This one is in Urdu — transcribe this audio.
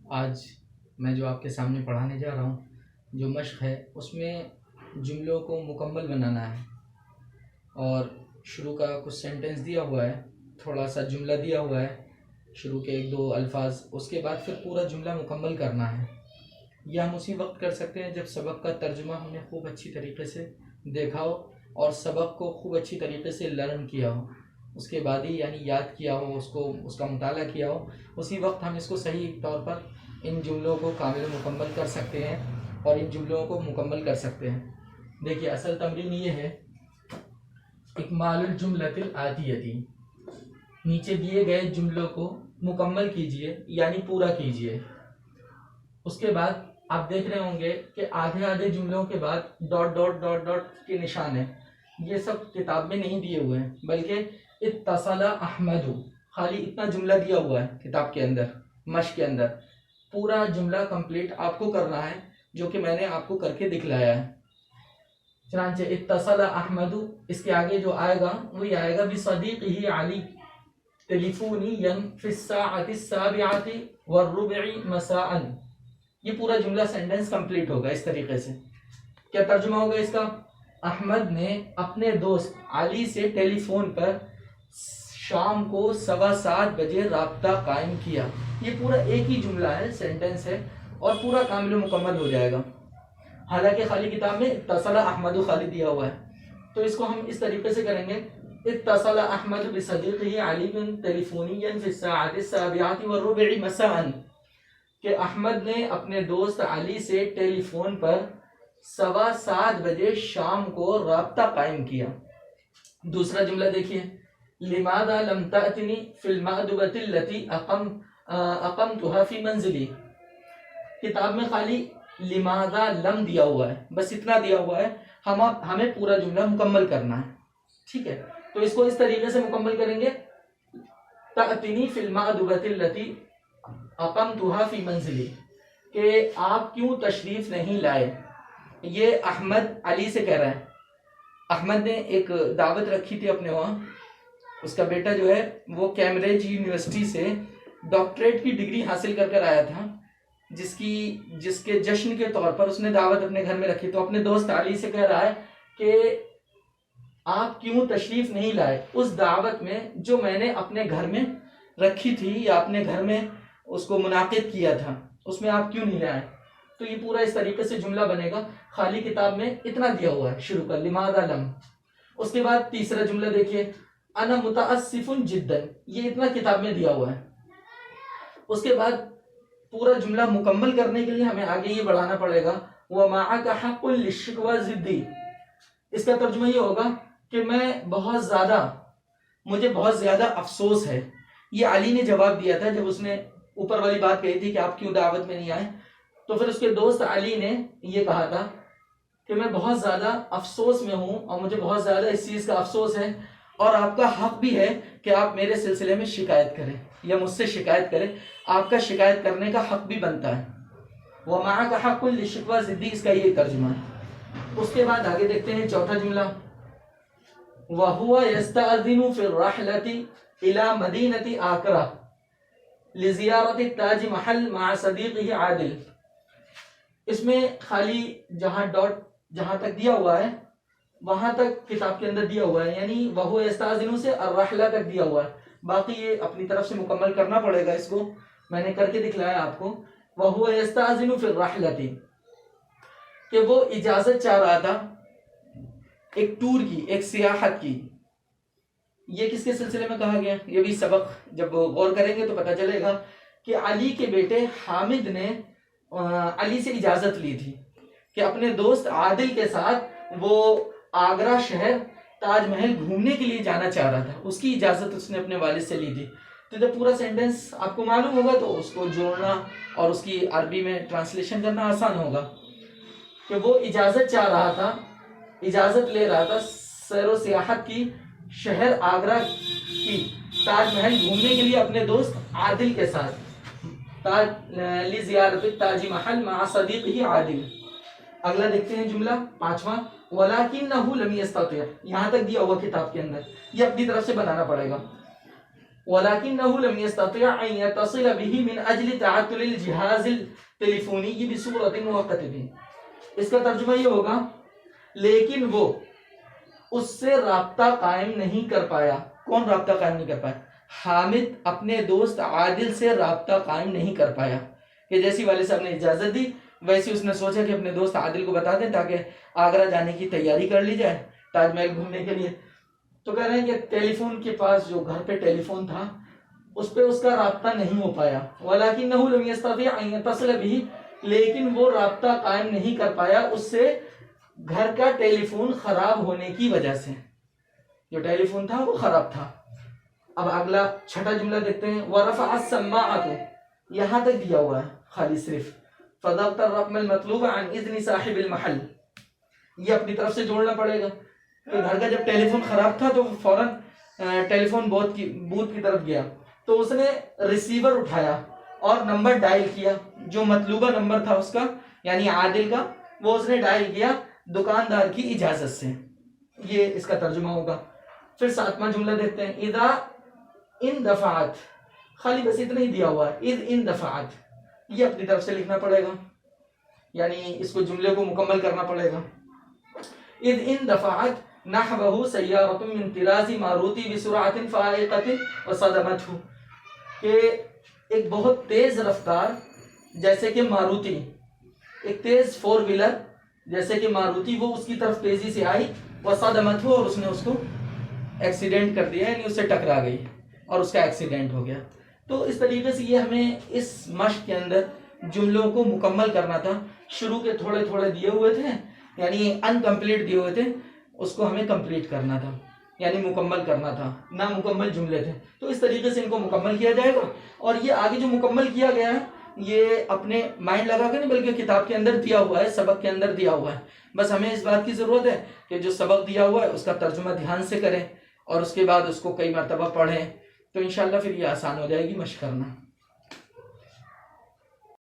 آج میں جو آپ کے سامنے پڑھانے جا رہا ہوں جو مشق ہے اس میں جملوں کو مکمل بنانا ہے، اور شروع کا کچھ سینٹنس دیا ہوا ہے، تھوڑا سا جملہ دیا ہوا ہے، شروع کے ایک دو الفاظ، اس کے بعد پھر پورا جملہ مکمل کرنا ہے۔ یہ ہم اسی وقت کر سکتے ہیں جب سبق کا ترجمہ ہم نے خوب اچھی طریقے سے دیکھا ہو اور سبق کو خوب اچھی طریقے سے لرن کیا ہو، اس کے بعد ہی یعنی یاد کیا ہو، اس کا مطالعہ کیا ہو، اسی وقت ہم اس کو صحیح طور پر ان جملوں کو کامل و مکمل کر سکتے ہیں اور ان جملوں کو مکمل کر سکتے ہیں۔ دیکھیے اصل تمرین یہ ہے، اکمال الجملۃ الآتیۃ، نیچے دیے گئے جملوں کو مکمل کیجئے یعنی پورا کیجئے۔ اس کے بعد آپ دیکھ رہے ہوں گے کہ آدھے آدھے جملوں کے بعد ڈاٹ ڈاٹ ڈاٹ ڈاٹ کے نشان ہیں، یہ سب کتاب میں نہیں دیے ہوئے ہیں، بلکہ اتصل احمد، خالی اتنا جملہ دیا ہوا ہے کتاب کے اندر، مشق کے اندر۔ پورا جملہ کمپلیٹ آپ کو کرنا ہے، جو کہ میں نے آپ کو کر کے دکھلایا ہے۔ چنانچہ اتصل احمد، اس کے آگے جو آئے گا وہ یہ آئے گا بصدیقہ علی تلیفونیا فی الساعۃ السابعۃ والربع مساء۔ یہ پورا جملہ سینٹنس کمپلیٹ ہوگا اس طریقے سے۔ کیا ترجمہ ہوگا اس کا؟ احمد نے اپنے دوست علی سے ٹیلی فون پر شام کو 7:15 بجے رابطہ قائم کیا۔ یہ پورا ایک ہی جملہ ہے، سینٹنس ہے، اور پورا کامل و مکمل ہو جائے گا۔ حالانکہ خالی کتاب میں اتصل احمد خالی دیا ہوا ہے، تو اس کو ہم اس طریقے سے کریں گے، اتصل احمد بصدیقہ علی تلیفونیا فی الساعۃ السابعۃ والربع مساء، کہ احمد نے اپنے دوست علی سے ٹیلی فون پر 7:15 بجے شام کو رابطہ قائم کیا۔ دوسرا جملہ دیکھیے، لماذا لم تأتنی فی المأدبۃ التي اقمتها فی منزلی۔ کتاب میں خالی لماذا لم دیا ہوا ہے، بس اتنا دیا ہوا ہے، ہمیں پورا جملہ مکمل کرنا ہے، ٹھیک ہے؟ تو اس کو اس طریقے سے مکمل کریں گے، تأتنی فی المأدبۃ التي اقمتها فی منزلی، کہ آپ کیوں تشریف نہیں لائے۔ یہ احمد علی سے کہہ رہا ہے۔ احمد نے ایک دعوت رکھی تھی اپنے وہاں، اس کا بیٹا جو ہے وہ کیمبرج یونیورسٹی سے ڈاکٹریٹ کی ڈگری حاصل کر آیا تھا، جس کے جشن کے طور پر اس نے دعوت اپنے گھر میں رکھی، تو اپنے دوست علی سے کہہ رہا ہے کہ آپ کیوں تشریف نہیں لائے اس دعوت میں جو میں نے اپنے گھر میں رکھی تھی یا اپنے گھر میں اس کو منعقد کیا تھا، اس میں آپ کیوں نہیں لائے۔ تو یہ پورا اس طریقے سے جملہ بنے گا، خالی کتاب میں اتنا دیا ہوا ہے شروع کا، لماذا لم۔ اس کے بعد تیسرا جملہ دیکھیے، انا متاسف جدا، یہ اتنا کتاب میں دیا ہوا ہے۔ اس کے بعد پورا جملہ مکمل کرنے کے لیے ہمیں آگے یہ بڑھانا پڑے گا، ومعک حق للشکوى ضدی۔ اس کا ترجمہ یہ ہوگا کہ مجھے بہت زیادہ افسوس ہے۔ یہ علی نے جواب دیا تھا جب اس نے اوپر والی بات کہی تھی کہ آپ کیوں دعوت میں نہیں آئے، تو پھر اس کے دوست علی نے یہ کہا تھا کہ میں بہت زیادہ افسوس میں ہوں اور مجھے بہت زیادہ اس چیز کا افسوس ہے، اور آپ کا حق بھی ہے کہ آپ میرے سلسلے میں شکایت کریں یا مجھ سے شکایت کریں، آپ کا شکایت کرنے کا حق بھی بنتا ہے۔ وَمَعَكَ حَقٌّ لِلشِّكْوَى ضِدِّ، اس کا یہ ترجمہ ہے۔ اس کے بعد آگے دیکھتے ہیں چوتھا جملہ، وَهُوَ يَسْتَأْذِنُ فِي الرَّحْلَةِ إِلَى مَدِينَةِ آكرا لِزِيَارَةِ التاج محل مع صديقه عادل۔ اس میں خالی جہاں تک دیا ہوا ہے وہاں تک کتاب کے اندر دیا ہوا ہے، یعنی وَهُوَ يَسْتَأْذِنُ سے الرحلہ تک دیا ہوا ہے، باقی یہ اپنی طرف سے مکمل کرنا پڑے گا، اس کو میں نے کر کے دکھلایا آپ کو۔ وَهُوَ يَسْتَأْذِنُ فِي الرَّحْلَةِ، کہ وہ اجازت چاہ رہا تھا ایک ٹور کی، ایک سیاحت کی۔ یہ کس کے سلسلے میں کہا گیا؟ یہ بھی سبق جب غور کریں گے تو پتہ چلے گا کہ علی کے بیٹے حامد نے علی سے اجازت لی تھی کہ اپنے دوست عادل کے ساتھ وہ آگرہ شہر تاج محل گھومنے کے لیے جانا چاہ رہا تھا، اس کی اجازت اس نے اپنے والد سے لی تھی۔ تو جب پورا سینٹنس آپ کو معلوم ہوگا تو اس کو جوڑنا اور اس کی عربی میں ٹرانسلیشن کرنا آسان ہوگا، کہ وہ اجازت چاہ رہا تھا، اجازت لے رہا تھا سیر و سیاحت کی، شہر آگرہ کی تاج محل گھومنے کے لیے اپنے دوست عادل کے ساتھ، لزیارت تاج محل مع صدیقہ عادل۔ اگلا دیکھتے ہیں جملہ پانچواں، وَلَكِنَّهُ لَمْ يَسْتَطِعْ، یہاں تک دیا ہوا کتاب کے اندر، یہ اپنی طرف سے بنانا پڑے گا۔ ولكنه لم يستطيع أن يتصل به من أجل تعطل الجهاز التليفوني بصورة مؤقتة۔ اس کا ترجمہ یہ ہوگا لیکن وہ اس سے رابطہ قائم نہیں کر پایا۔ کون رابطہ قائم نہیں کر پایا؟ حامد اپنے دوست عادل سے رابطہ قائم نہیں کر پایا کہ جیسی والد صاحب نے اجازت دی ویسے اس نے سوچا کہ اپنے دوست عادل کو بتا دیں تاکہ آگرہ جانے کی تیاری کر لی جائے تاج محل گھومنے کے لیے۔ تو کہہ رہے ہیں کہ ٹیلی فون کے پاس جو گھر پہ ٹیلی فون تھا اس پہ اس کا رابطہ نہیں ہو پایا۔ وَلَكِنَّهُ لَمْ يَسْتَطِعْ أَن يَتَّصِلَ بِهِ، لیکن وہ رابطہ قائم نہیں کر پایا اس سے گھر کا ٹیلی فون خراب ہونے کی وجہ سے۔ جو ٹیلی فون تھا وہ خراب تھا۔ اب اگلا چھٹا جملہ دیکھتے ہیں، وَرَفَعَ السَّمَاعَةُ، یہاں تک دیا ہوا ہے خالی صرف، فَضَبْطَ الرَّقْمَ الْمَطْلُوبَ عَنْ إِذْنِ صَاحِبِ الْمَحَلِ، یہ اپنی طرف سے جوڑنا پڑے گا۔ تو گھر کا جب ٹیلی فون خراب تھا تو فوراً ٹیلی فون بوتھ کی طرف گیا تو اس نے ریسیور اٹھایا اور نمبر ڈائل کیا جو مطلوبہ نمبر تھا اس کا یعنی عادل کا، وہ اس نے ڈائل کیا دکاندار کی اجازت سے۔ یہ اس کا ترجمہ ہوگا۔ پھر ساتواں جملہ دیکھتے ہیں، اذا اندفعت، خالی بس اتنا ہی دیا ہوا ہے، اذ اندفعت، یہ اپنی طرف سے لکھنا پڑے گا یعنی اس کو جملے کو مکمل کرنا پڑے گا۔ اذ اندفعت نحوه سیارۃ من طراز ماروتی بسرعۃ فائقۃ وصدمته، کہ ایک بہت تیز رفتار جیسے کہ ماروتی، ایک تیز فور ویلر جیسے کہ ماروتی، وہ اس کی طرف تیزی سے آئی، وصدمته، اور اس نے اس کو ایکسیڈنٹ کر دیا یعنی اس سے ٹکرا گئی اور اس کا ایکسیڈنٹ ہو گیا۔ تو اس طریقے سے یہ ہمیں اس مشق کے اندر جملوں کو مکمل کرنا تھا۔ شروع کے تھوڑے تھوڑے دیے ہوئے تھے یعنی انکمپلیٹ دیے ہوئے تھے، اس کو ہمیں کمپلیٹ کرنا تھا یعنی مکمل کرنا تھا، نامکمل جملے تھے۔ تو اس طریقے سے ان کو مکمل کیا جائے گا، اور یہ آگے جو مکمل کیا گیا ہے یہ اپنے مائنڈ لگا کے نہیں بلکہ کتاب کے اندر دیا ہوا ہے، سبق کے اندر دیا ہوا ہے۔ بس ہمیں اس بات کی ضرورت ہے کہ جو سبق دیا ہوا ہے اس کا ترجمہ دھیان سے کریں اور اس کے بعد اس کو کئی مرتبہ پڑھیں، تو انشاءاللہ پھر یہ آسان ہو جائے گی مشق کرنا۔